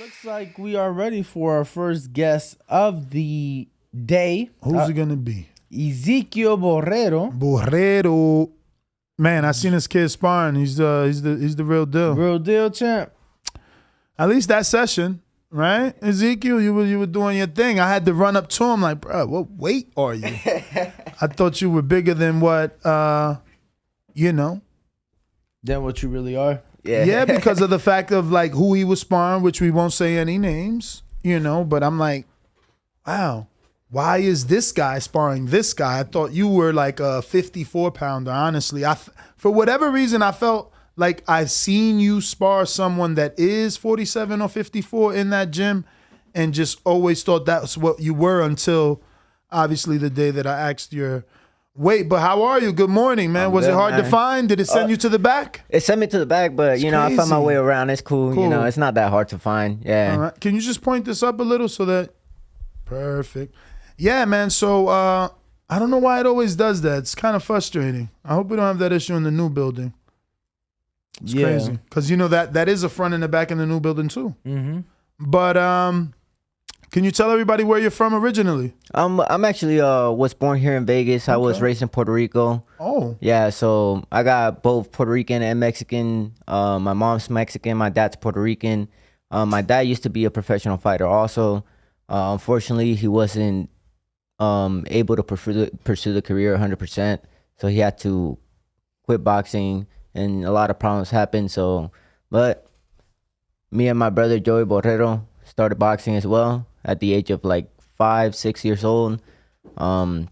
Looks like we are ready for our first guest of the day. Who's it gonna be? Ezekiel Borrero. Borrero. Man, I seen this kid sparring. He's the real deal. Real deal, champ. At least that session, right? Ezekiel, you were doing your thing. I had to run up to him like, bro, what weight are you? I thought you were bigger than what Than what you really are. Yeah, because of the fact of like who he was sparring, which we won't say any names, but I'm like, wow, why is this guy sparring this guy? I thought you were like a 54-pounder, honestly. For whatever reason, I felt like I've seen you spar someone that is 47 or 54 in that gym and just always thought that's what you were until obviously the day that I asked your weight. But how are you? Good morning, man. Was it hard to find? Did it send you to the back? It sent me to the back, but I found my way around. It's cool. It's not that hard to find. Yeah. All right. Can you just point this up a little so that perfect. Yeah, man. So I don't know why it always does that. It's kind of frustrating. I hope we don't have that issue in the new building. It's crazy. Because that is a front and a back in the new building too. Mm-hmm. But can you tell everybody where you're from originally? I'm actually was born here in Vegas. I was raised in Puerto Rico. Oh. Yeah, so I got both Puerto Rican and Mexican. My mom's Mexican, my dad's Puerto Rican. My dad used to be a professional fighter also. Unfortunately, he wasn't able to pursue the career 100%. So he had to quit boxing and a lot of problems happened. But me and my brother Joey Borrero started boxing as well at the age of like 5-6 years old. I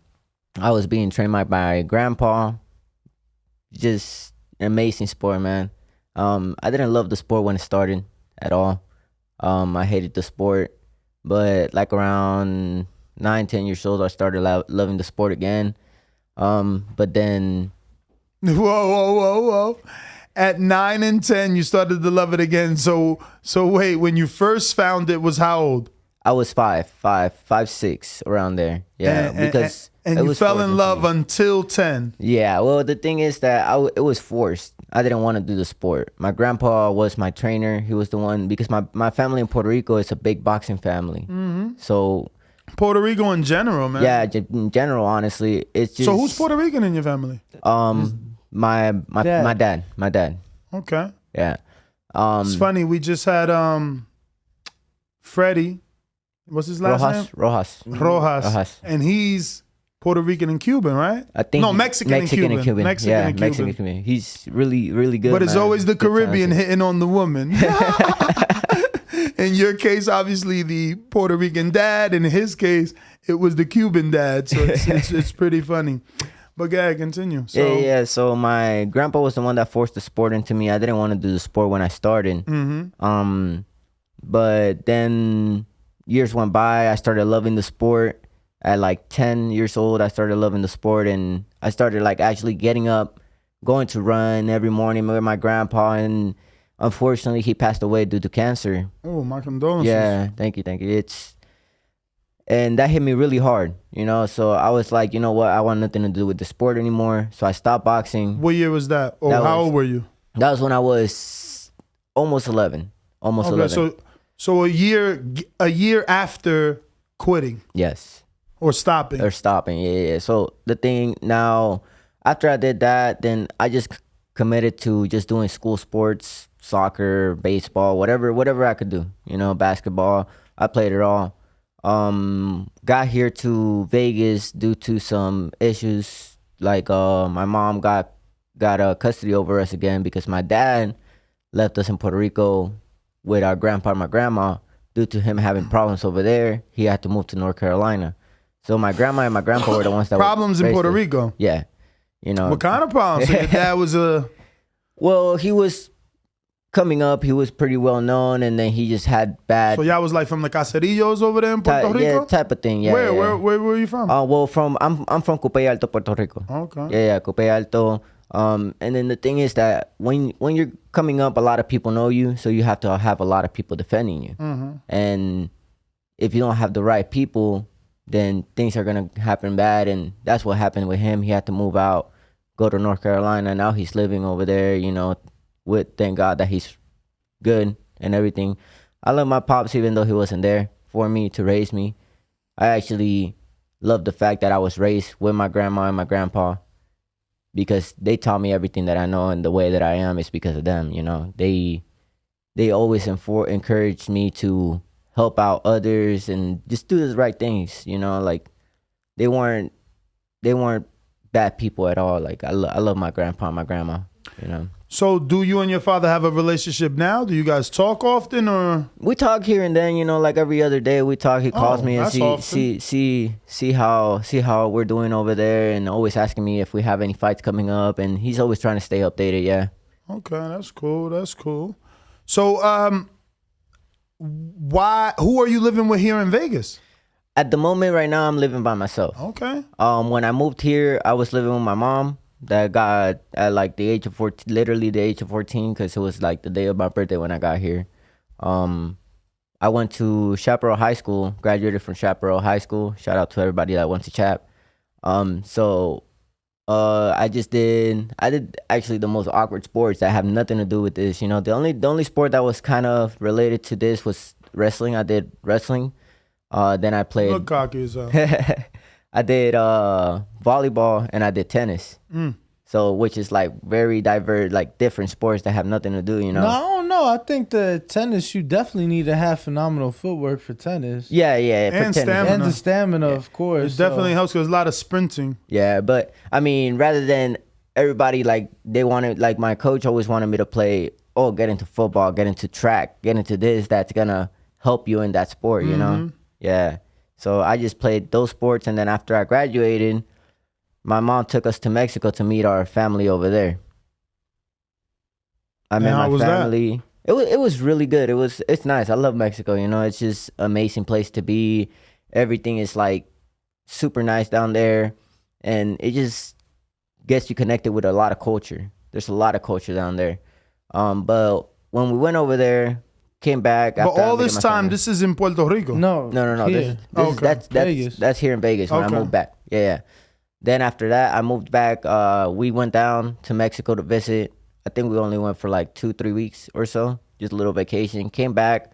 was being trained by my grandpa. Just an amazing sport, man. I didn't love the sport when it started at all. I hated the sport, but like around 9-10 years old, I started loving the sport again. But then Whoa. At 9 and 10, you started to love it again. So wait, when you first found it was how old? I was 5, 6, around there. Yeah, because and you fell in love until 10. Yeah, well, the thing is that it was forced. I didn't want to do the sport. My grandpa was my trainer. He was the one, because my family in Puerto Rico is a big boxing family. Mm-hmm. So Puerto Rico in general, man. Yeah, in general, honestly, it's just. So who's Puerto Rican in your family? My dad. Okay. Yeah. It's funny. We just had Freddie. What's his last name? Rojas. And he's Puerto Rican and Cuban, right? I think Mexican and Cuban. Mexican and Cuban. He's really, really good. But it's always the Caribbean hitting on the woman. In your case, obviously the Puerto Rican dad. In his case, it was the Cuban dad. So it's pretty funny. But go ahead, continue. Yeah. So my grandpa was the one that forced the sport into me. I didn't want to do the sport when I started. Mm-hmm. But then years went by. I started loving the sport. At like 10 years old, I started loving the sport, and I started like actually getting up, going to run every morning with my grandpa. And unfortunately, he passed away due to cancer. Oh, my condolences. Yeah, thank you. And that hit me really hard, So I was like, you know what? I want nothing to do with the sport anymore. So I stopped boxing. What year was that? Or how old were you? That was when I was almost 11. Almost 11. So a year after quitting. Yes. Or stopping. Yeah. So the thing now, after I did that, then I just committed to just doing school sports, soccer, baseball, whatever I could do. Basketball. I played it all. Got here to Vegas due to some issues. Like my mom got custody over us again because my dad left us in Puerto Rico with our grandpa and my grandma. Due to him having problems over there, he had to move to North Carolina. So my grandma and my grandpa were the ones that problems in Puerto Rico. Yeah, What kind of problems? So your dad was Well, he was coming up. He was pretty well known, and then he just had bad. So y'all was like from the caserillos over there in Puerto Rico. Yeah, type of thing. Yeah. Where were you from? Well, I'm from Copey Alto, Puerto Rico. Okay. Yeah, Copey Alto. And then the thing is that when you're coming up, a lot of people know you, so you have to have a lot of people defending you. Mm-hmm. And if you don't have the right people, then things are gonna happen bad. And that's what happened with him. He had to move out, go to North Carolina. Now he's living over there. With thank God that he's good and everything. I love my pops even though he wasn't there for me to raise me. I actually love the fact that I was raised with my grandma and my grandpa because they taught me everything that I know, and the way that I am is because of them. You know, they always encouraged me to help out others and just do the right things. You know, like they weren't bad people at all. Like I love my grandpa and my grandma. You know. So, do you and your father have a relationship now? Do you guys talk often, or We talk here and then, you know, like every other day we talk. He calls me and that's often. see how we're doing over there, and always asking me if we have any fights coming up, and he's always trying to stay updated. Yeah. Okay, that's cool. That's cool. So, who are you living with here in Vegas? At the moment, right now, I'm living by myself. Okay. When I moved here, I was living with my mom. That got at like the age of 14, literally the age of 14, because it was like the day of my birthday when I got here. I went to Chaparral High School, graduated from Chaparral High School. Shout out to everybody that went to Chap. I did actually the most awkward sports that have nothing to do with this. You know, the only sport that was kind of related to this was wrestling. I did wrestling. Then I played. Look cocky as hell. I did volleyball and I did tennis. So which is like very diverse, like different sports that have nothing to do, you know. No, I don't know. I think the tennis, you definitely need to have phenomenal footwork for tennis. Yeah, for And tennis. stamina. And the stamina, of course. It definitely helps because a lot of sprinting. Yeah, but I mean, rather than everybody like they wanted, like my coach always wanted me to play. Oh, get into football, get into track, get into this. That's gonna help you in that sport, you know. Yeah. So I just played those sports, and then after I graduated, my mom took us to Mexico to meet our family over there. I met how my was that? family. It was really good. It's nice. I love Mexico. You know, it's just amazing place to be. Everything is like super nice down there, and it just gets you connected with a lot of culture. There's a lot of culture down there. But when we went over there, came back. But after I all met this my time, family- this is in Puerto Rico. No. no. Here. Vegas. That's here in Vegas when Okay. I moved back. Yeah. Then after that, I moved back. We went down to Mexico to visit. I think we only went for like 2-3 weeks or so, just a little vacation. Came back.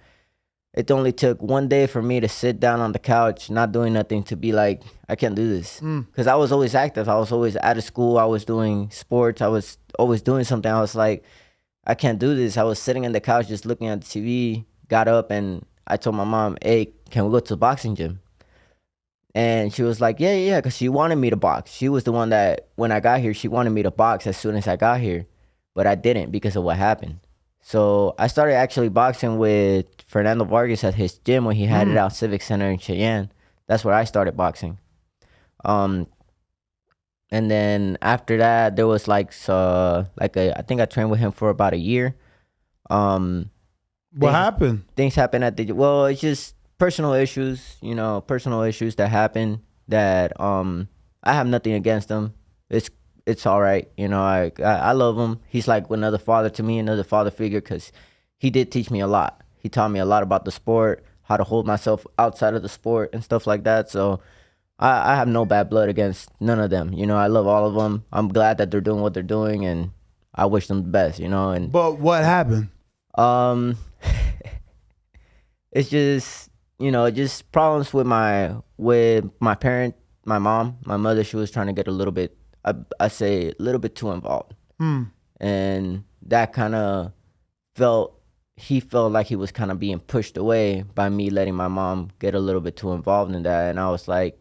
It only took one day for me to sit down on the couch, not doing nothing, to be like, I can't do this. Because I was always active. I was always out of school. I was doing sports. I was always doing something. I was like, I can't do this. I was sitting on the couch just looking at the TV, got up, and I told my mom, hey, can we go to the boxing gym? And she was like, yeah, because she wanted me to box. She was the one that, when I got here, she wanted me to box as soon as I got here. But I didn't because of what happened. So I started actually boxing with Amado Vargas at his gym when he had it out Civic Center in Cheyenne. That's where I started boxing. And then after that, there was I think I trained with him for about a year. What happened? Things happen it's just personal issues, you know, personal issues that happen that I have nothing against him. It's all right, you know. I love him. He's like another father to me, another father figure, because he did teach me a lot. He taught me a lot about the sport, how to hold myself outside of the sport and stuff like that. So I have no bad blood against none of them. You know, I love all of them. I'm glad that they're doing what they're doing, and I wish them the best, you know. And But what happened? it's just, you know, just problems with my parent, my mom, my mother. She was trying to get a little bit, I say a little bit too involved. And that kind of he felt like he was kind of being pushed away by me letting my mom get a little bit too involved in that. And I was like,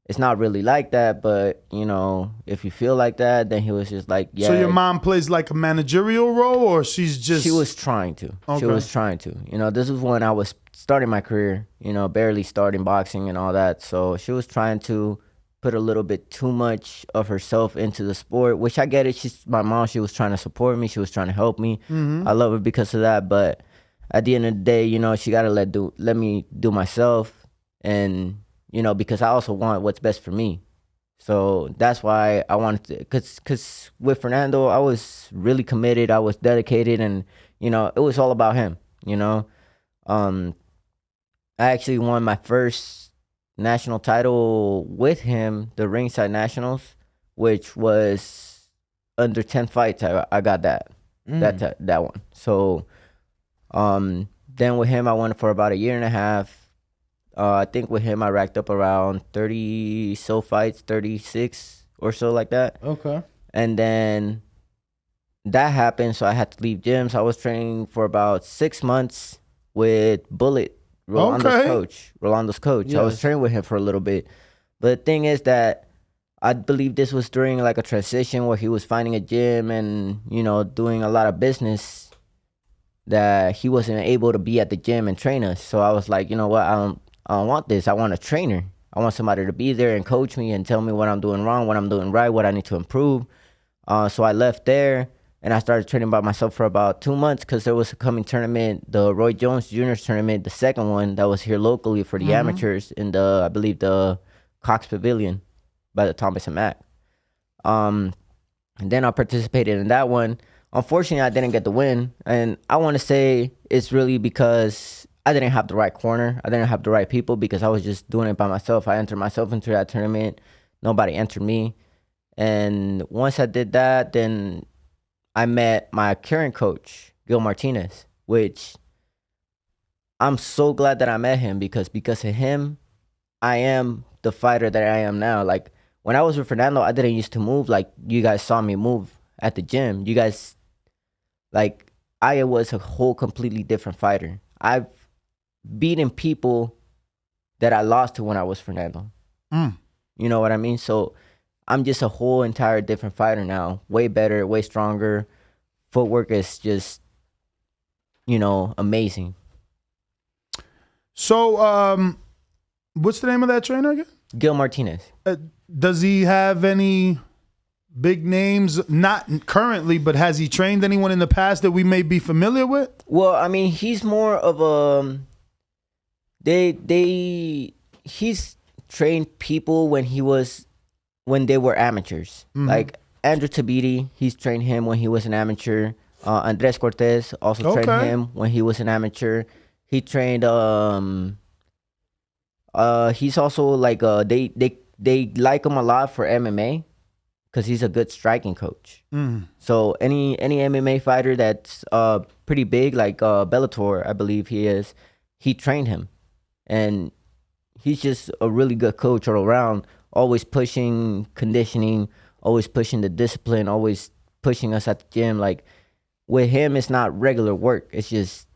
it's not really like that, but, you know, if you feel like that, then he was just like, yeah. So your mom plays like a managerial role, or she's just... She was trying to. Okay. She was trying to. You know, this was when I was starting my career, you know, barely starting boxing and all that. So she was trying to put a little bit too much of herself into the sport, which I get it. She's my mom. She was trying to support me. She was trying to help me. I love her because of that. But at the end of the day, you know, she got to let me do myself. And, you know, because I also want what's best for me. So that's why I wanted to, because with Fernando, I was really committed. I was dedicated, and, you know, it was all about him, you know. I actually won my first national title with him, the Ringside Nationals, which was under 10 fights. I got that one. So Then with him, I went for about a year and a half. I think with him, I racked up around 30 so fights, 36 or so like that. Okay. And then that happened, so I had to leave gyms. I was training for about 6 months with Bullet, Rolando's coach. I was Yes. training with him for a little bit. But the thing is that I believe this was during like a transition where he was finding a gym and, doing a lot of business that he wasn't able to be at the gym and train us. So I was like, you know what? I don't want this. I want a trainer. I want somebody to be there and coach me and tell me what I'm doing wrong, what I'm doing right, what I need to improve. So I left there and I started training by myself for about 2 months because there was a coming tournament, the Roy Jones Jr.'s tournament, the second one that was here locally for the amateurs in I believe the Cox Pavilion by the Thomas and Mack. And then I participated in that one. Unfortunately, I didn't get the win. And I want to say it's really because I didn't have the right corner. I didn't have the right people because I was just doing it by myself. I entered myself into that tournament. Nobody entered me. And once I did that, then I met my current coach, Gil Martinez, which I'm so glad that I met him because of him, I am the fighter that I am now. Like when I was with Fernando, I didn't used to move like you guys saw me move at the gym. You guys, like I was a whole completely different fighter. I've beaten people that I lost to when I was Fernando. You know what I mean? So I'm just a whole entire different fighter now. Way better, way stronger. Footwork is just, amazing. So, what's the name of that trainer again? Gil Martinez. Does he have any big names? Not currently, but has he trained anyone in the past that we may be familiar with? Well, I mean, he's more of a he's trained people when they were amateurs. Like Andrew Tabiti, he's trained him when he was an amateur. Andres Cortez also trained him when he was an amateur. He trained he's also like they like him a lot for MMA because he's a good striking coach. So any MMA fighter that's pretty big, like Bellator, I believe he trained him. And he's just a really good coach all around, always pushing conditioning, always pushing the discipline, always pushing us at the gym. Like with him, it's not regular work. It's just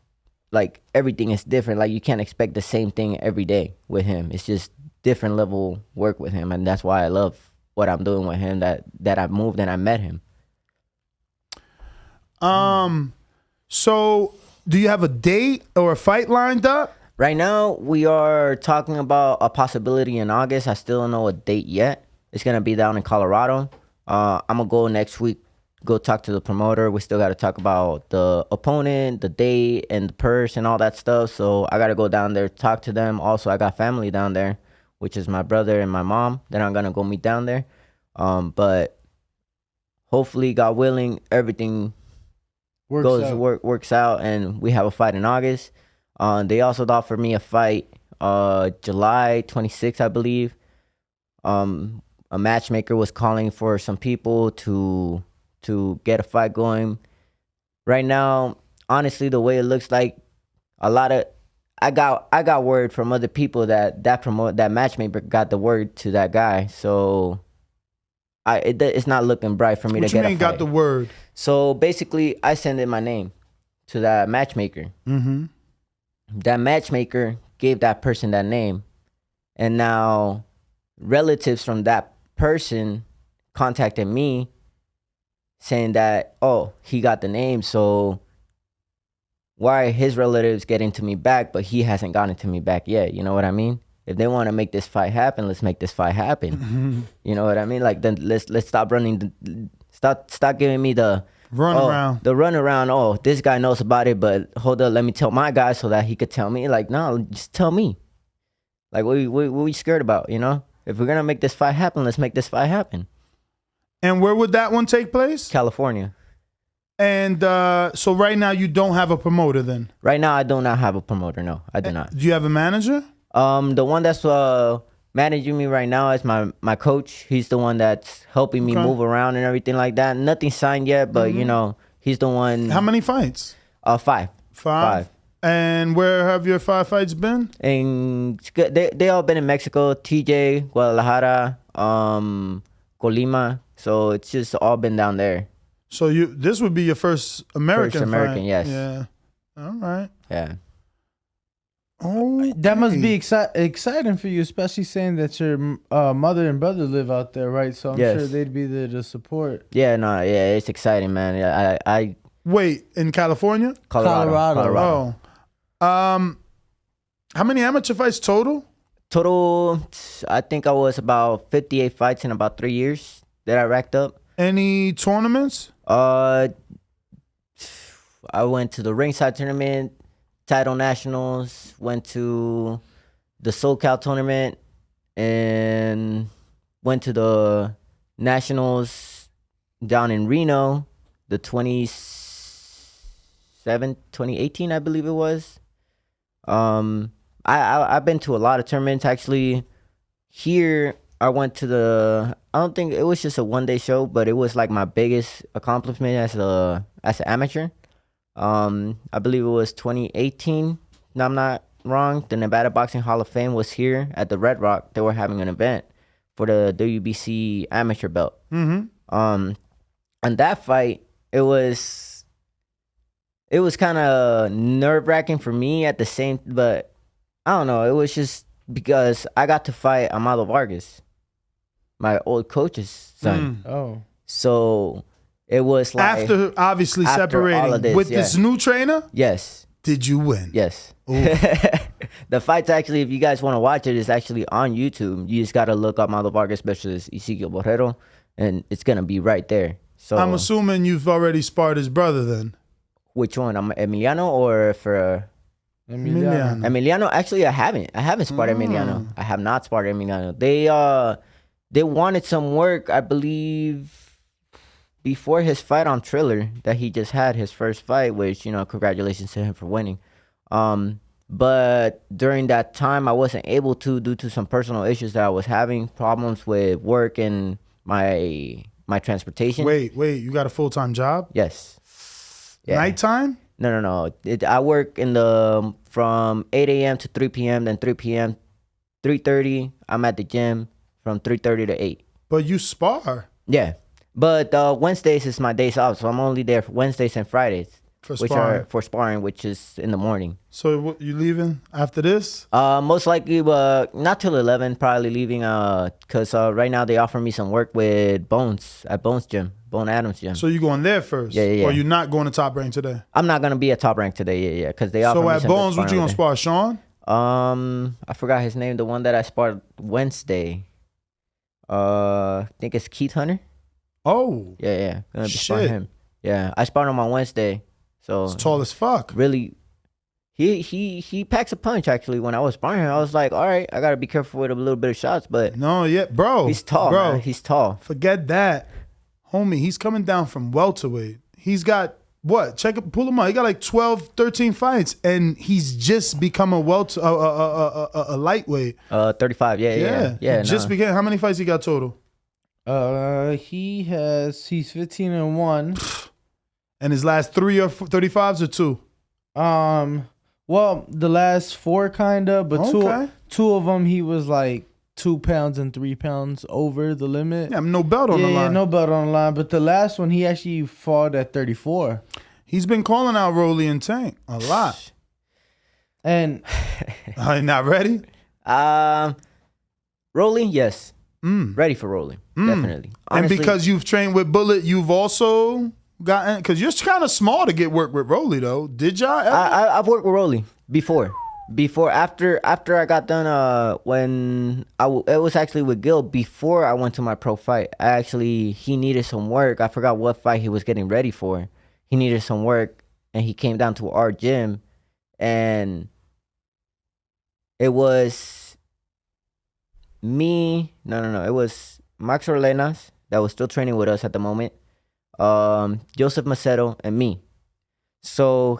like everything is different. Like you can't expect the same thing every day with him. It's just different level work with him. And that's why I love what I'm doing with him, that I moved and I met him. So do you have a date or a fight lined up? Right now, we are talking about a possibility in August. I still don't know a date yet. It's going to be down in Colorado. I'm going to go next week, go talk to the promoter. We still got to talk about the opponent, the date, and the purse and all that stuff. So I got to go down there, talk to them. Also, I got family down there, which is my brother and my mom. Then I'm going to go meet down there. But hopefully, God willing, everything works out, and we have a fight in August. They also offered me a fight July 26th, I believe. A matchmaker was calling for some people to get a fight going. Right now, honestly, the way it looks like, I got word from other people that matchmaker got the word to that guy. So it's not looking bright for me to get a fight. What you mean got the word? So basically, I sent in my name to that matchmaker. That matchmaker gave that person that name, and now relatives from that person contacted me saying that, oh, he got the name, so why are his relatives getting to me back, but he hasn't gotten to me back yet? You know what I mean? If they want to make this fight happen, let's make this fight happen. You know what I mean? Like, then let's stop running. Stop giving me the runaround. The runaround. Oh, this guy knows about it, but hold up, let me tell my guy so that he could tell me. Like, no, just tell me. Like, what we scared about? You know, if we're gonna make this fight happen, let's make this fight happen. And where would that one take place? California. And so right now you don't have a promoter then? Right now I do not have a promoter. No, I do not. Do you have a manager? The one that's managing me right now is my coach. He's the one that's helping me move around and everything like that. Nothing signed yet, but you know, he's the one. How many fights? 5. And where have your 5 fights been? And they all been in Mexico, TJ, Guadalajara, Colima. So it's just all been down there. So this would be your first American fight. Yes. Yeah. All right. Yeah. Oh, That must be exciting for you, especially saying that your mother and brother live out there, right? So I'm sure they'd be there to support. Yeah, no, yeah, it's exciting, man. Yeah, I wait, in California? Colorado. Oh. How many amateur fights total? Total, I think I was about 58 fights in about 3 years that I racked up. Any tournaments? I went to the ringside tournament, title nationals, went to the SoCal tournament, and went to the nationals down in Reno, the 2018, I believe it was. I've been to a lot of tournaments actually. Here I went to I don't think it was just a 1-day show, but it was like my biggest accomplishment as an amateur. I believe it was 2018. No, I'm not wrong. The Nevada Boxing Hall of Fame was here at the Red Rock. They were having an event for the WBC amateur belt. Mm-hmm. And that fight, it was kind of nerve-wracking for me at the same, but I don't know. It was just because I got to fight Amado Vargas, my old coach's son. Oh. So it was like after obviously after separating all of this, with this new trainer. Yes. Did you win? Yes. The fight's actually, if you guys want to watch it, it's actually on YouTube. You just got to look up Amado Vargas versus Ezekiel Borrero, and it's going to be right there. So I'm assuming you've already sparred his brother then. Which one? Emiliano or for Emiliano? Actually, I haven't sparred Emiliano. I have not sparred Emiliano. They wanted some work, I believe, before his fight on Triller that he just had, his first fight, which, congratulations to him for winning. But during that time, I wasn't able to due to some personal issues that I was having, problems with work and my transportation. Wait, you got a full-time job? Yes. Yeah. Nighttime? No. I work from 8 a.m. to 3 p.m., then 3 p.m., 3:30, I'm at the gym from 3:30 to 8. But you spar. Yeah. But Wednesdays is my days off, so I'm only there for Wednesdays and Fridays. Which are for sparring, which is in the morning. So what, you leaving after this? Most likely, not till 11, probably leaving, because right now they offer me some work with Bones at Bones Gym, Bone Adams Gym. So you going there first? Yeah. Or you're not going to Top Rank today? I'm not going to be at Top Rank today, yeah, because they offer me some. So at Bones, what you going to spar, Sean? I forgot his name, the one that I sparred Wednesday. I think it's Keith Hunter. Oh. Yeah. Gonna be sparring him. Yeah, I sparred him on Wednesday. So it's tall as fuck. Really, he packs a punch. Actually, when I was sparring him, I was like, all right, I gotta be careful with a little bit of shots. But no, yeah, bro, he's tall, bro. Man. He's tall. Forget that, homie. He's coming down from welterweight. He's got what? Pull him out. He got like 12, 13 fights, and he's just become a lightweight. 35. Yeah. Just became. How many fights he got total? He's 15-1. And his last 3 or 35s or 2? Well, the last 4 kinda, but two of them he was like 2 pounds and 3 pounds over the limit. Yeah, no belt on the line. Yeah, no belt on the line. But the last one he actually fought at 34. He's been calling out Rolly and Tank a lot. And are you not ready? Rolly, yes. Ready for Rolly, definitely. Honestly, and because you've trained with Bullet, you've also gotten, because you're kind of small to get work with Rolly though. Did y'all ever? I've worked with Rolly before after I got done when it was actually with Gil before I went to my pro fight. He needed some work. I forgot what fight he was getting ready for. He needed some work and he came down to our gym, and it was me. No, it was Max Orlenas that was still training with us at the moment, Joseph Macedo, and me. So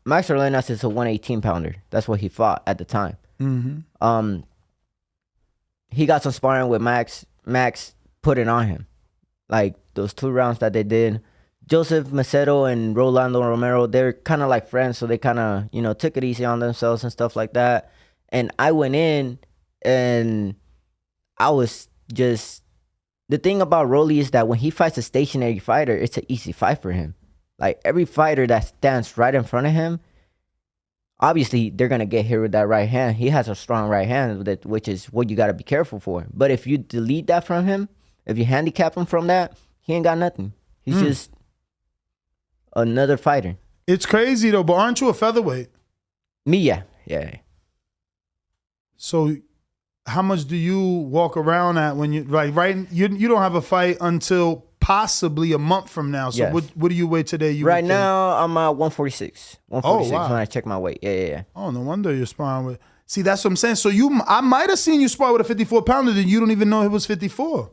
Max Orlenas is a 118 pounder. That's what he fought at the time. Mm-hmm. He got some sparring with Max. Max put it on him. Like those 2 rounds that they did, Joseph Macedo and Rolando Romero, they're kind of like friends, so they kind of, you know, took it easy on themselves and stuff like that. And I went in, and I was just, the thing about Rolly is that when he fights a stationary fighter, it's an easy fight for him. Like, every fighter that stands right in front of him, obviously they're gonna get hit with that right hand. He has a strong right hand, which is what you gotta be careful for. But if you delete that from him, if you handicap him from that, he ain't got nothing. He's just another fighter. It's crazy though, but aren't you a featherweight? Me, yeah. So, how much do you walk around at when you you don't have a fight until possibly a month from now? So Yes. what do you weigh today? Right now I'm at 146. 146 wow. when I check my weight. Yeah. Oh, no wonder you're sparring with. See, that's what I'm saying. So I might have seen you spar with a 54 pounder, and you don't even know it was 54.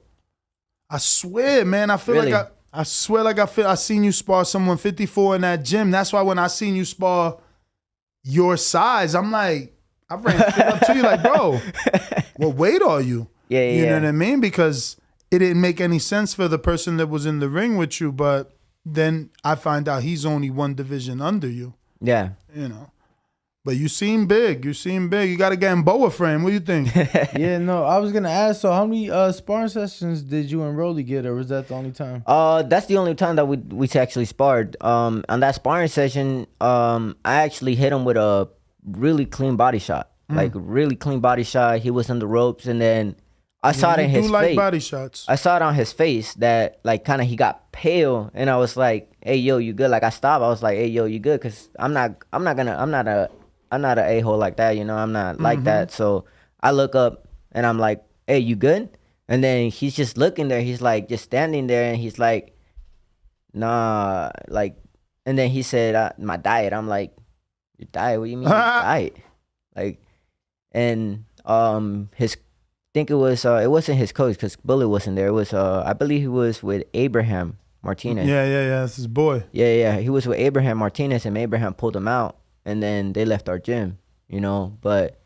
I swear, man. I feel Really? I swear like I seen you spar someone 54 in that gym. That's why when I seen you spar your size, I'm like, I ran straight up to you like, bro, what weight are you? Yeah. You know what I mean? Because it didn't make any sense for the person that was in the ring with you, but then I find out he's only one division under you. Yeah. You know. But you seem big. You got to get in boa frame. What do you think? Yeah, no, I was gonna ask. So, how many sparring sessions did you and Rolly get, or was that the only time? That's the only time that we actually sparred. On that sparring session, I actually hit him with a really clean body shot. Like, really clean body shot. He was in the ropes, and then I saw it in his face. like body shots. I saw it on his face that, like, kind of he got pale, and I was like, "Hey, yo, you good?" Like, I stopped. I was like, "Hey, yo, you good?" Because I'm not an a-hole like that, you know. I'm not like that. So I look up and I'm like, "Hey, you good?" And then he's just looking there. He's like just standing there, and he's like, "Nah," like. And then he said, "My diet." I'm like, "Your diet? What do you mean your diet?" Like, and his. Think it wasn't his coach because Bullet wasn't there. It was I believe he was with Abraham Martinez. Yeah. That's his boy. Yeah. He was with Abraham Martinez, and Abraham pulled him out, and then they left our gym, you know. But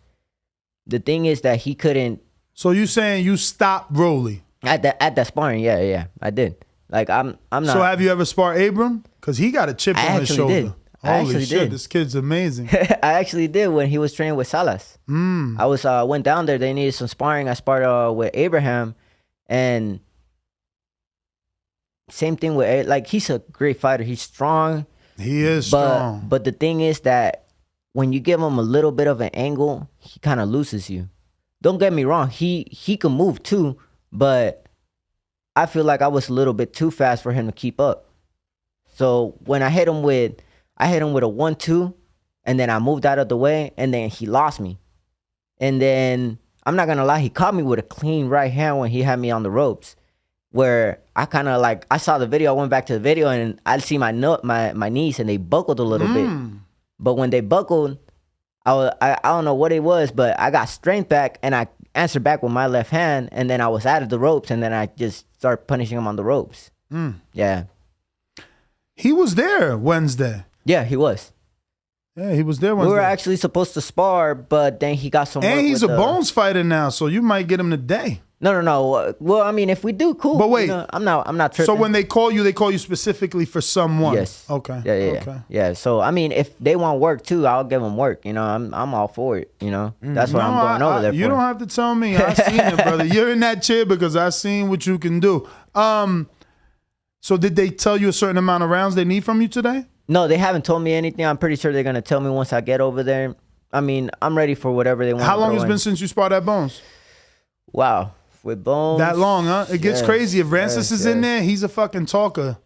the thing is that he couldn't. So you saying you stopped Rolly? At that sparring, yeah, I did. Like, I'm not. So have you ever sparred Abram? Because he got a chip on his shoulder. Did. I Holy actually shit, did. this kid's amazing. I actually did when he was training with Salas. I went down there. They needed some sparring. I sparred with Abraham, and same thing with, like, he's a great fighter. He's strong. He is strong. But the thing is that when you give him a little bit of an angle, he kind of loses you. Don't get me wrong. He can move too, but I feel like I was a little bit too fast for him to keep up. So when I hit him with a 1-2, and then I moved out of the way, and then he lost me. And then, I'm not gonna lie, he caught me with a clean right hand when he had me on the ropes, where I kind of like, I saw the video, I went back to the video, and I see my knees, and they buckled a little bit. But when they buckled, I don't know what it was, but I got strength back, and I answered back with my left hand, and then I was out of the ropes, and then I just started punishing him on the ropes. Yeah. He was there Wednesday. Yeah, he was. Yeah, he was there Wednesday. We were actually supposed to spar, but then he got some work. And he's a with Bones fighter now, so you might get him today. No. Well, I mean, if we do, cool. But wait, you know, I'm not tripping. So when they call you specifically for someone. Yes. Okay. Yeah. Okay. Yeah. So I mean, if they want work too, I'll give them work. You know, I'm all for it. You know, that's what I'm going over there for. You don't have to tell me. I seen it, brother. You're in that chair because I seen what you can do. So did they tell you a certain amount of rounds they need from you today? No, they haven't told me anything. I'm pretty sure they're gonna tell me once I get over there. I mean, I'm ready for whatever they want. How long has it been since you sparred at Bones? Wow, with Bones. That long, huh? It gets crazy. If Rancis is in there, he's a fucking talker.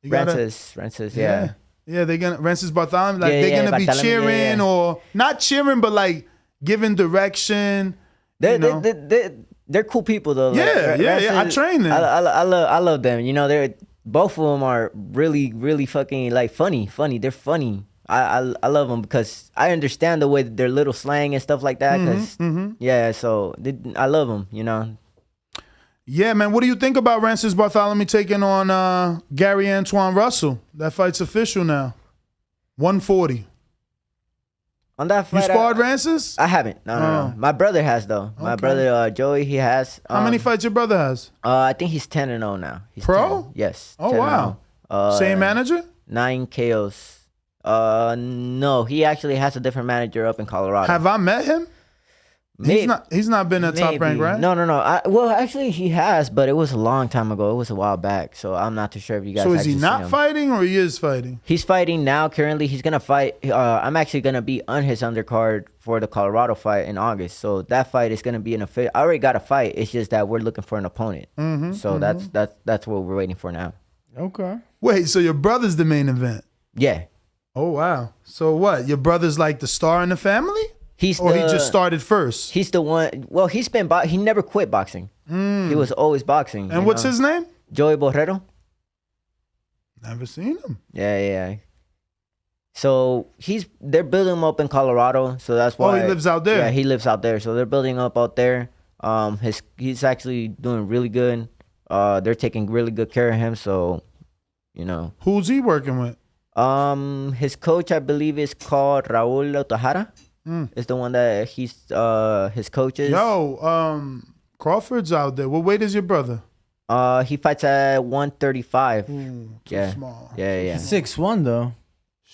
Rancis, yeah. Yeah, they're gonna Rancis Bartholomew. Like they're gonna be cheering or not cheering, but like giving direction. They're cool people though. Yeah. I train them. I love them. You know, both of them are really fucking like funny. They're funny. I love them because I understand the way that their little slang and stuff like that. Yeah, so I love them. You know. Yeah, man. What do you think about Rancis Bartholomew taking on Gary Antoine Russell? That fight's official now. 140. On that fight, you sparred Rancis? I haven't. No. My brother has though. My brother Joey, he has. How many fights your brother has? I think he's 10-0 now. He's Pro? 10. Yes. Oh wow. Same manager? 9 KOs. No, he actually has a different manager up in Colorado. Have I met him? He's not been at Top Rank, right? No. Well, actually, he has, but it was a long time ago. It was a while back, so I'm not too sure if you guys. So is he not fighting or he is fighting? He's fighting now. Currently, he's gonna fight. I'm actually gonna be on his undercard for the Colorado fight in August. So that fight is gonna be I already got a fight. It's just that we're looking for an opponent. So that's what we're waiting for now. Okay. Wait, so your brother's the main event? Yeah. Oh wow. So what? Your brother's like the star in the family? He just started first? He's the one. Well, he never quit boxing. He was always boxing. And what's his name? Joey Borrero. Never seen him. Yeah. So they're building him up in Colorado. So that's why. Oh, he lives out there. Yeah, he lives out there. So they're building up out there. He's actually doing really good. They're taking really good care of him. So, Who's he working with? His coach, I believe, is called Raul Otajara. Is the one that he's his coach is. Yo, Crawford's out there. What weight is your brother? He fights at 135. Too small. Yeah. 6'1" though.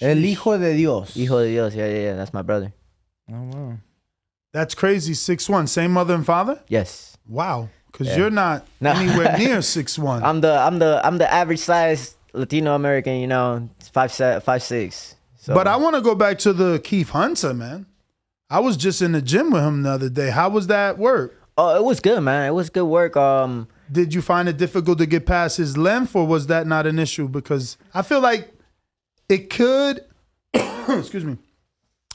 El hijo de Dios. Hijo de Dios. Yeah. That's my brother. Oh wow. That's crazy. 6'1". Same mother and father? Yes. Wow. Because you're not anywhere near 6'1". I'm the average size Latino American. 5'6". So. But I want to go back to the Keith Hunter, man. I was just in the gym with him the other day. How was that work? Oh, it was good, man. It was good work. Did you find it difficult to get past his length, or was that not an issue? Because I feel like it could, excuse me.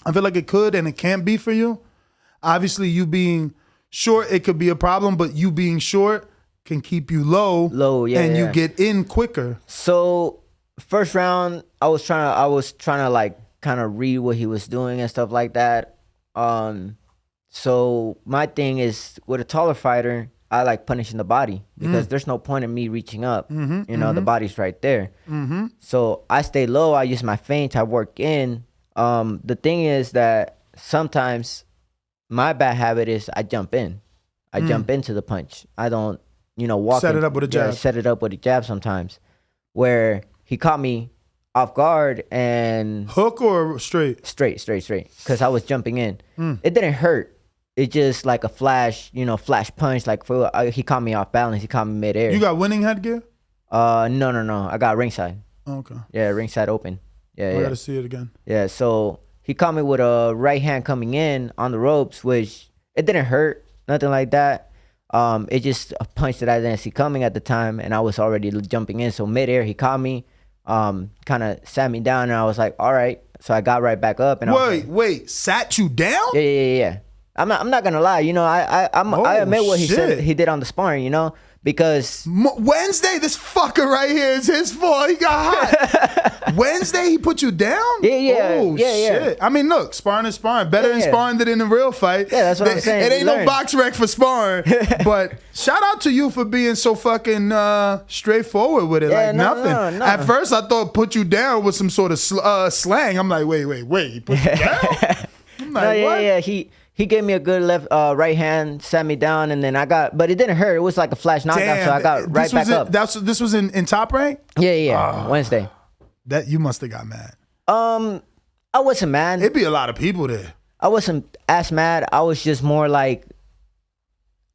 I feel like it could and it can't be for you. Obviously, you being short, it could be a problem, but you being short can keep you low. And you get in quicker. So first round, I was trying to like kind of read what he was doing and stuff like that. So my thing is with a taller fighter, I like punishing the body because there's no point in me reaching up. The body's right there. So I stay low. I use my feint. I work in. The thing is that sometimes my bad habit is I jump in. I jump into the punch. I don't, walk set it up with a jab. Set it up with a jab sometimes. Where he caught me off guard and hook or straight? Straight. Because I was jumping in. It didn't hurt. It just like a flash, flash punch. Like he caught me off balance. He caught me midair. You got winning headgear? No. I got ringside. Okay. Yeah, ringside open. Yeah. I gotta see it again. Yeah. So he caught me with a right hand coming in on the ropes, which it didn't hurt, nothing like that. It just a punch that I didn't see coming at the time, and I was already jumping in. So midair, he caught me. Kind of sat me down, and I was like, all right. So I got right back up. And wait, sat you down? Yeah. I'm not gonna lie. I admit what he said he did on the sparring. Because Wednesday, this fucker right here is his fault. He got hot. Wednesday, he put you down? Yeah. Oh, shit. I mean, look, sparring is sparring. Better in sparring than in a real fight. Yeah, that's what I'm saying. It ain't no box rec for sparring. But shout out to you for being so fucking straightforward with it. Yeah, like nothing. No. At first, I thought put you down with some sort of slang. I'm like, wait. He put you down? I'm like, what? Yeah. He gave me a good right hand, sat me down, and then but it didn't hurt. It was like a flash knockout, so I got right back up. This was in Top Rank? Yeah. Wednesday. That you must have got mad. I wasn't mad. It'd be a lot of people there. I wasn't as mad. I was just more like,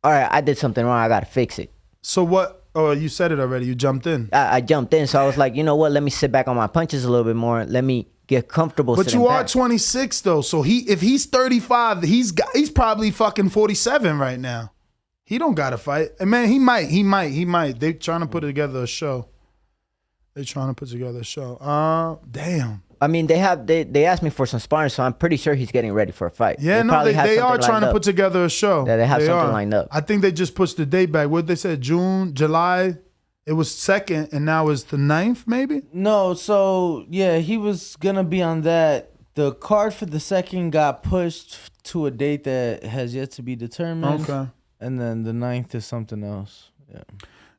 all right, I did something wrong. I got to fix it. So what? Oh, you said it already. You jumped in. I jumped in, so I was like, you know what? Let me sit back on my punches a little bit more. Let me get comfortable. But you are 26 though, so if he's 35, he's probably fucking 47 right now. He don't gotta fight. And man, he might. They trying to put together a show. Damn. I mean, they asked me for some sparring, so I'm pretty sure he's getting ready for a fight. Yeah, they are trying to put together a show. Yeah, they have something lined up. I think they just pushed the date back. What they said, June, July. It was 2nd, and now it's the 9th, maybe? No, so, yeah, he was going to be on that. The card for the 2nd got pushed to a date that has yet to be determined. Okay. And then the 9th is something else. Yeah.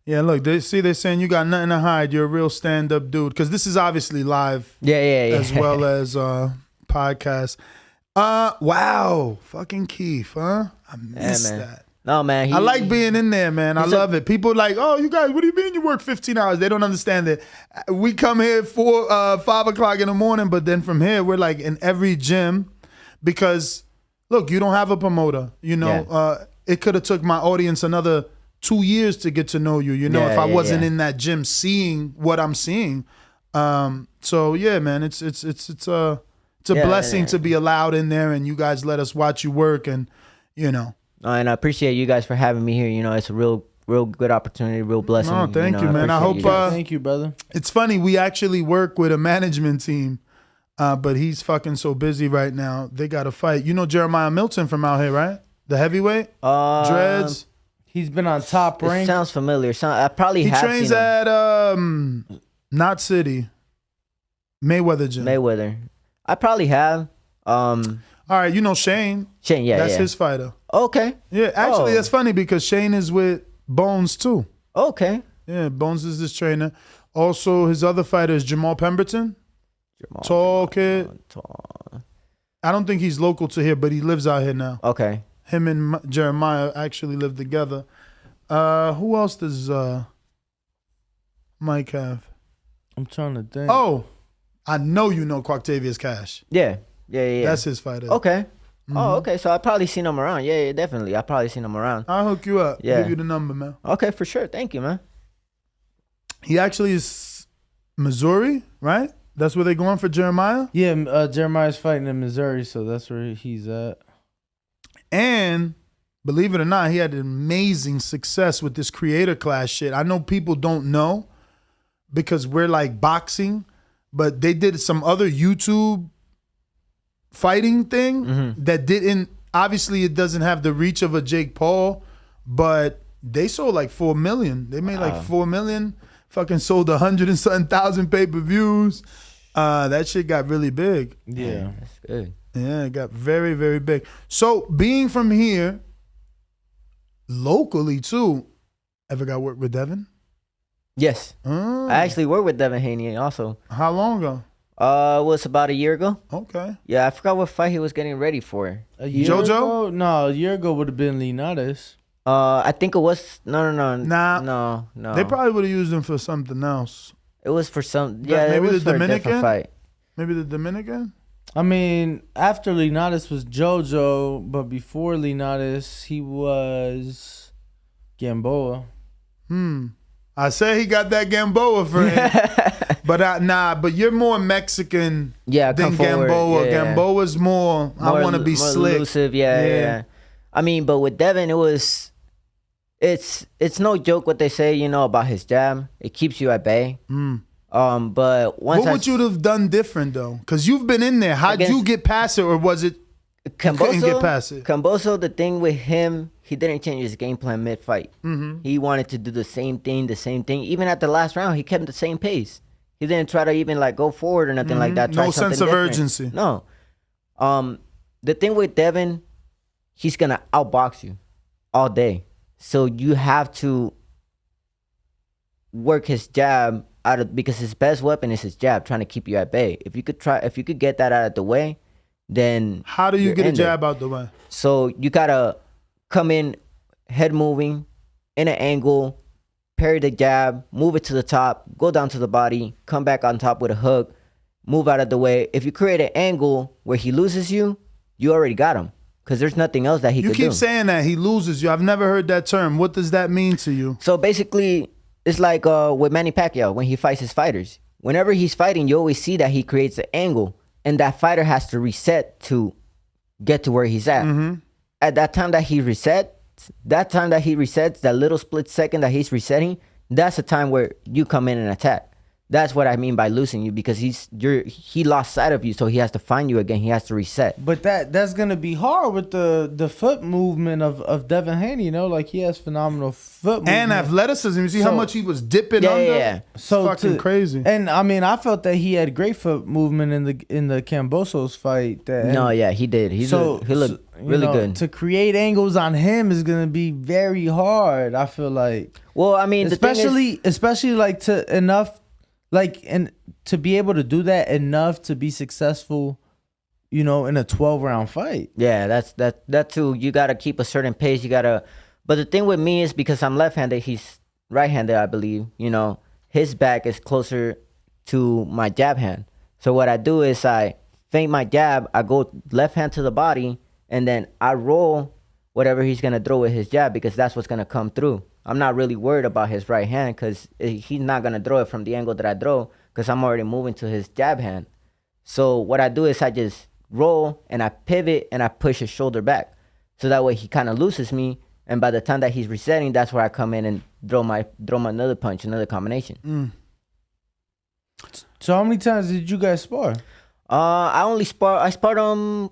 Yeah, look, they're saying you got nothing to hide. You're a real stand-up dude. Because this is obviously live. Yeah. As well as podcast. Wow. Fucking Keith, huh? I missed that. No, man. I like being in there, man. I love it. People like, oh, you guys, what do you mean you work 15 hours? They don't understand that. We come here 5 o'clock in the morning, but then from here, we're like in every gym because, look, you don't have a promoter. You know, it could have took my audience another 2 years to get to know you, you know, if I wasn't in that gym seeing what I'm seeing. So, yeah, man, it's a blessing to be allowed in there and you guys let us watch you work and, you know. And I appreciate you guys for having me here. You know, it's a real good opportunity, real blessing. No, thank you, man. I hope. Thank you, brother. It's funny. We actually work with a management team, but he's fucking so busy right now. They got to fight. You know Jeremiah Milton from out here, right? The heavyweight, dreads. He's been on Top Rank. It sounds familiar. I probably have trains seen him. at Knot City, Mayweather gym. Mayweather. I probably have. All right, you know Shane. Shane, that's his fighter. Okay. Yeah, actually, that's funny because Shane is with Bones too. Okay. Yeah, Bones is his trainer. Also, his other fighter is Jamal Pemberton. Tall kid. Tall. I don't think he's local to here, but he lives out here now. Okay. Him and Jeremiah actually live together. Who else does Mike have? I'm trying to think. Oh, I know you know Quoctavius Cash. Yeah. That's his fighter. Okay. Mm-hmm. Oh, okay. So I probably seen him around. Yeah, definitely. I probably seen him around. I'll hook you up. Yeah. Give you the number, man. Okay, for sure. Thank you, man. He actually is Missouri, right? That's where they're going for Jeremiah? Yeah, Jeremiah's fighting in Missouri, so that's where he's at. And believe it or not, he had amazing success with this creator class shit. I know people don't know because we're like boxing, but they did some other YouTube fighting thing that didn't, obviously it doesn't have the reach of a Jake Paul, but they sold like 4 million. They made like 4 million, fucking sold 100 and something thousand pay-per-views. That shit got really big. Yeah. That's good. Yeah, it got very, very big. So being from here, locally too, ever got work with Devin? Yes. I actually worked with Devin Haney also. How long ago? It was about a year ago. Okay. Yeah, I forgot what fight he was getting ready for. A year JoJo? ago? No, a year ago would have been Linares. I think it was no. Nah. No. They probably would have used him for something else. It was for some. Maybe Yeah, it was the for a Dominican? different fight. Maybe the Dominican? I mean, after Linares was JoJo, but before Linares, he was Gamboa. I say he got that Gamboa friend. But you're more Mexican than Gamboa. Yeah. Gamboa's more I want to be more slick. Elusive, yeah. I mean, but with Devin, it's no joke what they say, you know, about his jab. It keeps you at bay. But once what would you have done different though? Because you've been in there. How'd you get past it, or was it you couldn't get past it? Camboso, the thing with him, he didn't change his game plan mid-fight. He wanted to do the same thing. Even at the last round, he kept the same pace. He didn't try to even like go forward or nothing like that. No sense of urgency. No. The thing with Devin, he's gonna outbox you all day. So you have to work his jab because his best weapon is his jab, trying to keep you at bay. If you could get that out of the way, then how do you get a jab out the way? So you gotta come in head moving in an angle, parry the jab, move it to the top, go down to the body, come back on top with a hook, move out of the way. If you create an angle where he loses you, you already got him. Because there's nothing else that he could do. You keep saying that he loses you. I've never heard that term. What does that mean to you? So basically, it's like with Manny Pacquiao when he fights his fighters. Whenever he's fighting, you always see that he creates an angle, and that fighter has to reset to get to where he's at. At that time that he resets, that little split second that he's resetting, that's the time where you come in and attack. That's what I mean by losing you, because he lost sight of you, so he has to find you again. He has to reset. But that's gonna be hard with the foot movement of Devin Haney. You know, like he has phenomenal foot movement and athleticism. You see how much he was dipping under. Yeah. So fucking crazy. And I mean, I felt that he had great foot movement in the Cambosos fight. He did. He looked really good. To create angles on him is gonna be very hard. I feel like. Well, I mean, especially like to enough. Like, and to be able to do that enough to be successful, you know, in a 12-round fight. Yeah, that too. You got to keep a certain pace. You got to But the thing with me is because I'm left-handed, he's right-handed, I believe. You know, his back is closer to my jab hand. So what I do is I feint my jab, I go left hand to the body, and then I roll whatever he's going to throw with his jab because that's what's going to come through. I'm not really worried about his right hand because he's not going to throw it from the angle that I throw because I'm already moving to his jab hand. So what I do is I just roll and I pivot and I push his shoulder back. So that way he kind of loses me. And by the time that he's resetting, that's where I come in and throw my another punch, another combination. So how many times did you guys spar? I sparred him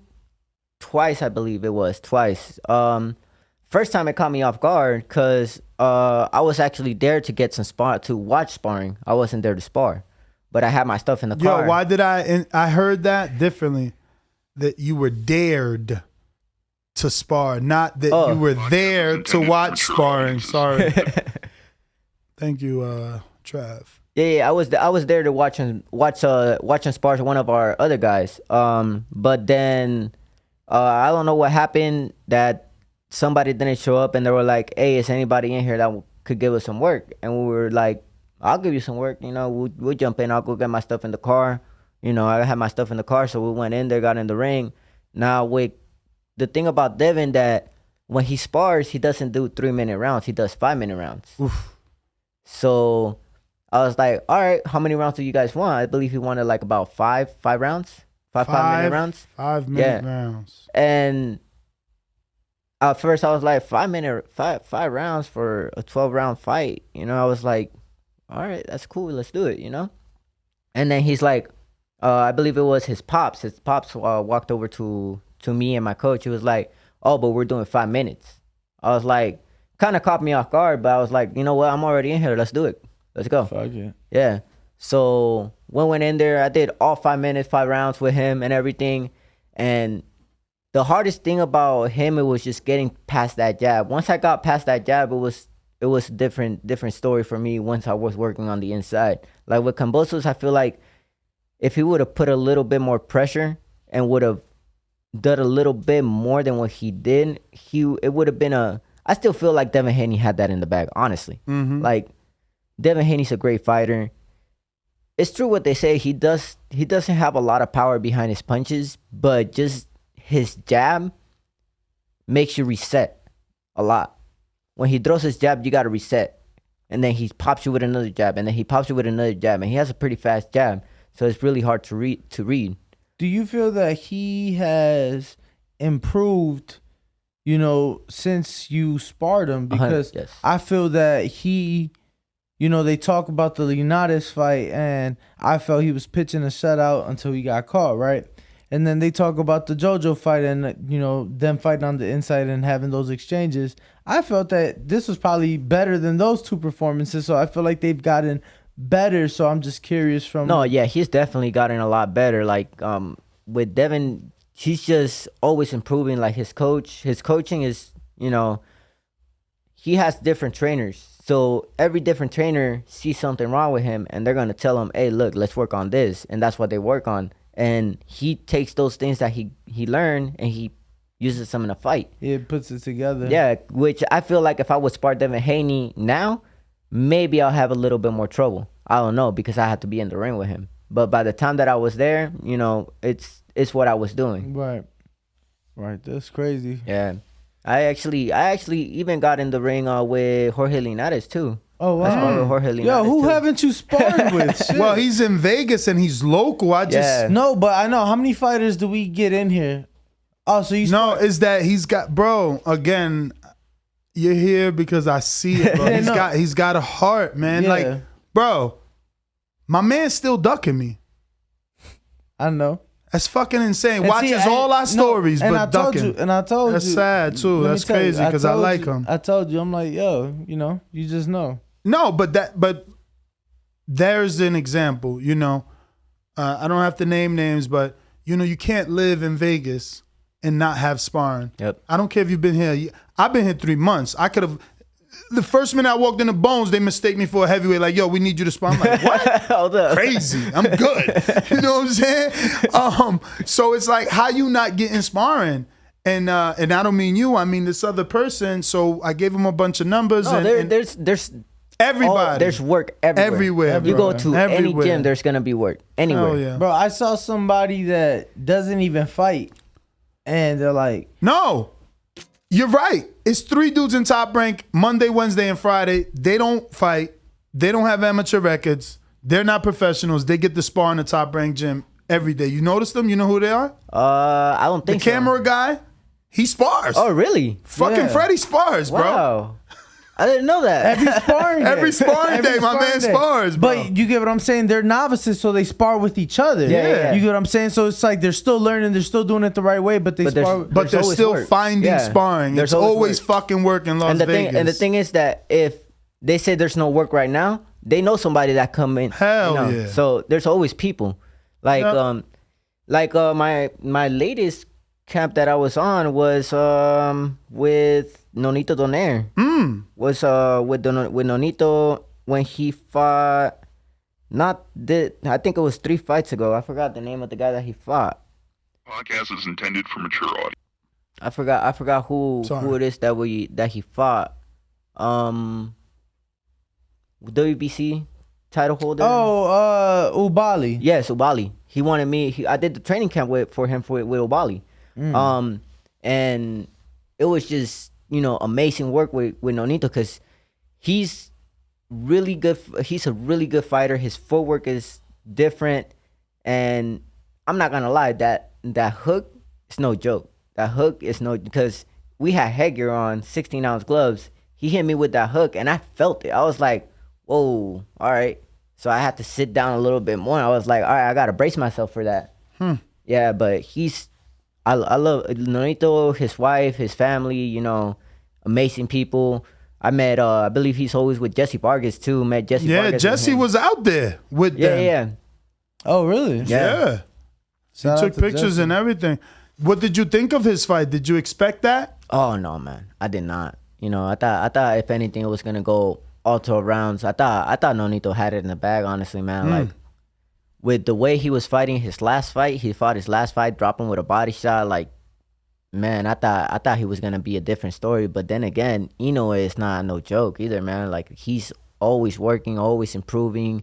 twice, I believe it was twice. First time it caught me off guard because I was actually there to get to watch sparring. I wasn't there to spar, but I had my stuff in the car. Yo, why did I heard that differently? That you were dared to spar, not that you were there to watch sparring. Sorry. Thank you, Trav. Yeah, I was there to watch and spar one of our other guys. But then I don't know what happened that somebody didn't show up and they were like, "Hey, is anybody in here that could give us some work?" And we were like, "I'll give you some work. You know, we'll jump in. I'll go get my stuff in the car. You know, I had my stuff in the car, so we went in there, got in the ring. Now with the thing about Devin that when he spars, he doesn't do 3-minute rounds. He does 5-minute rounds. Oof. So I was like, all right, how many rounds do you guys want? I believe he wanted like about five rounds, 5-minute rounds. 5-minute rounds. And at first I was like, 5 rounds for a 12-round fight. You know, I was like, all right, that's cool. Let's do it, you know? And then he's like, I believe it was his pops. His pops walked over to me and my coach. He was like, oh, but we're doing 5 minutes. I was like, kind of caught me off guard, but I was like, you know what? I'm already in here. Let's do it. Let's go. Fuck it. Yeah. So when we went in there, I did all 5 minutes, 5 rounds with him and everything. And the hardest thing about him, it was just getting past that jab. Once I got past that jab, it was a different story for me once I was working on the inside. Like with Kambosos, I feel like if he would have put a little bit more pressure and would have done a little bit more than what he did, it would have been I still feel like Devin Haney had that in the bag, honestly. Mm-hmm. Like, Devin Haney's a great fighter. It's true what they say. He doesn't have a lot of power behind his punches, but just his jab makes you reset a lot. When he throws his jab, you got to reset. And then he pops you with another jab, and then he pops you with another jab. And he has a pretty fast jab, so it's really hard to read. Do you feel that he has improved, you know, since you sparred him? Because yes. I feel that he, you know, they talk about the Leonidas fight, and I felt he was pitching a shutout until he got caught, right? And then they talk about the JoJo fight and, you know, them fighting on the inside and having those exchanges. I felt that this was probably better than those two performances, so I feel like they've gotten better. So I'm just curious from... No, yeah, he's definitely gotten a lot better. Like, with Devin, he's just always improving. Like, his coaching is, you know, he has different trainers. So every different trainer sees something wrong with him, and they're going to tell him, hey, look, let's work on this. And that's what they work on. And he takes those things that he learned and he uses them in a fight. Yeah, puts it together. Yeah, which I feel like if I would spar Devin Haney now, maybe I'll have a little bit more trouble. I don't know, because I have to be in the ring with him. But by the time that I was there, you know, it's what I was doing. Right. That's crazy. Yeah. I actually even got in the ring with Jorge Linares too. Oh, wow. I sparred with Jorge Linares. Yo, who too. haven't you sparred with? Shit. Well, he's in Vegas and he's local. Yeah. No, but I know. How many fighters do we get in here? Oh, so you No, is that he's got, bro, again, you're here because I see it, bro. Yeah, He's got a heart, man. Yeah. Like, bro, my man's still ducking me. I know. That's fucking insane. And Watches all our stories, but ducking. I told That's you. sad, too. Let me That's tell you, crazy because I told like you- him. I told you. I'm like, yo, you know, you just know. No, but there's an example, you know. I don't have to name names, but, you know, you can't live in Vegas and not have sparring. Yep. I don't care if you've been here. I've been here 3 months. I could have. The first minute I walked in the Bones, they mistake me for a heavyweight. Like, yo, we need you to spar. I'm like, what? Hold up. Crazy. I'm good. You know what I'm saying? So it's like, how you not getting sparring? And I don't mean you, I mean this other person. So I gave him a bunch of numbers. No, and there's everybody. there's work everywhere. You bro. go to Everywhere. any gym, there's gonna be work anywhere. Hell yeah. Bro, I saw somebody that doesn't even fight, and they're like, No, you're right. It's 3 dudes in Top Rank Monday, Wednesday, and Friday. They don't fight. They don't have amateur records. They're not professionals. They get to spar in the Top Rank gym every day. You notice them? You know who they are? I don't The think so. camera guy. He spars. Oh, really? Fucking Yeah. Freddie spars, bro. Wow. I didn't know that. every sparring day. Every sparring day, my man spars, bro. But you get what I'm saying? They're novices, so they spar with each other. Yeah. You get what I'm saying? So it's like they're still learning, they're still doing it the right way, but they But there's- spar. But they're always still work. finding Yeah. sparring. There's It's always always work. fucking work in Las Vegas. And the thing is that if they say there's no work right now, they know somebody that come in. Hell you know? yeah. So there's always people. Like Yep. my latest camp that I was on was with Nonito Donaire. Was with Nonito when he fought. I think it was 3 fights ago. I forgot the name of the guy that he fought. Podcast is intended for mature audience. I forgot who it is that he fought. WBC title holder. Oh, Ubali. Yes, Ubali. He wanted me. I did the training camp for him with Ubali. And it was just amazing work with Nonito because he's really good. He's a really good fighter. His footwork is different, and I'm not gonna lie, that hook is no joke. That hook is because we had headgear on, 16-ounce gloves. He hit me with that hook, and I felt it. I was like, whoa, all right. So I had to sit down a little bit more. I was like, all right, I gotta brace myself for that. Yeah, but I love Nonito, his wife, his family, amazing people. I met, I believe he's always with Jesse Vargas too. Met Jesse Vargas. Yeah, Jesse was out there with them. Yeah. Oh, really? Yeah. He Shout out took to pictures Jesse. and everything. What did you think of his fight? Did you expect that? Oh no, man, I did not. I thought if anything it was gonna go all 12 rounds. I thought Nonito had it in the bag, honestly, man. Like with the way he was fighting his last fight, he fought his last fight, dropping with a body shot. Like, man, I thought he was gonna be a different story. But then again, Inoue is not no joke either, man. Like he's always working, always improving.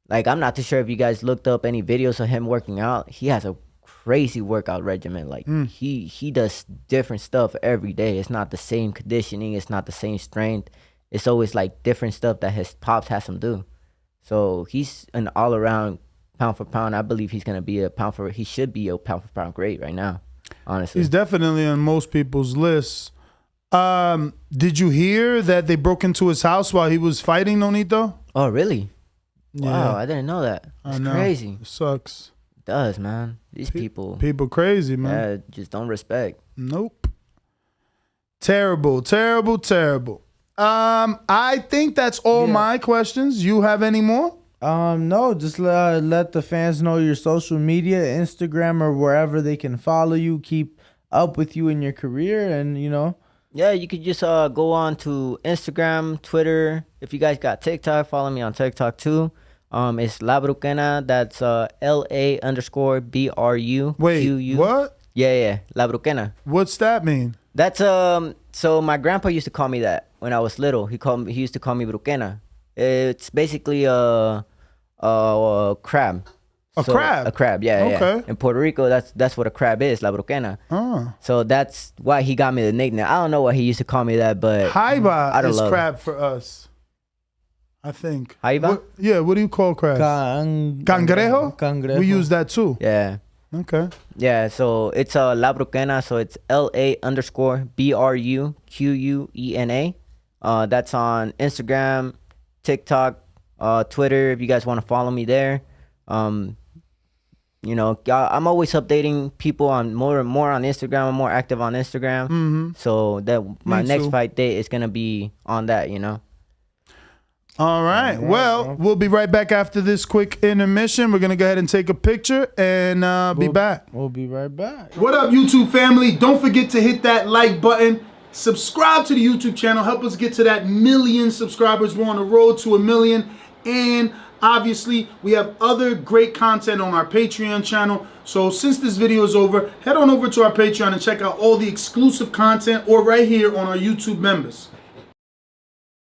Like I'm not too sure if you guys looked up any videos of him working out. He has a crazy workout regimen. Like he does different stuff every day. It's not the same conditioning. It's not the same strength. It's always like different stuff that his pops has him do. So he's an all around pound for pound. I believe he's gonna be he should be a pound for pound great right now. Honestly, He's definitely on most people's lists. Did you hear that they broke into his house while he was fighting Nonito? Oh really? Yeah. Wow, I didn't know that. It's crazy. It sucks. It does, man. These people Crazy, man. just don't respect. Nope. Terrible. I think that's all my questions. You have any more? No, just let the fans know your social media, Instagram or wherever they can follow you, keep up with you in your career, and Yeah, you could just go on to Instagram, Twitter. If you guys got TikTok, follow me on TikTok too. It's La Bruquena. That's LA_BRU. Wait, what? Yeah, La Bruquena. What's that mean? That's so my grandpa used to call me that when I was little. He used to call me Bruquena. It's basically a crab. A crab? A crab, yeah. Okay. In Puerto Rico, that's what a crab is, La Bruquena. Oh. So that's why he got me the nickname. I don't know why he used to call me that, but Jaiba I don't is love crab for us, I think. Jaiba? What do you call crabs? Cangrejo? Cangrejo. We use that too. Yeah. Okay. Yeah, so it's La Bruquena, so it's LA_BRUQUENA. That's on Instagram, TikTok, Twitter, if you guys want to follow me there. I'm always updating people on more on Instagram. I'm more active on Instagram. So that my next too. fight date is gonna be on that, All right. Well, we'll be right back after this quick intermission. We're going to go ahead and take a picture and be back. We'll be right back. What up, YouTube family? Don't forget to hit that like button. Subscribe to the YouTube channel. Help us get to that 1 million subscribers. We're on the road to 1 million. And Obviously, we have other great content on our Patreon channel. So since this video is over, head on over to our Patreon and check out all the exclusive content, or right here on our YouTube members.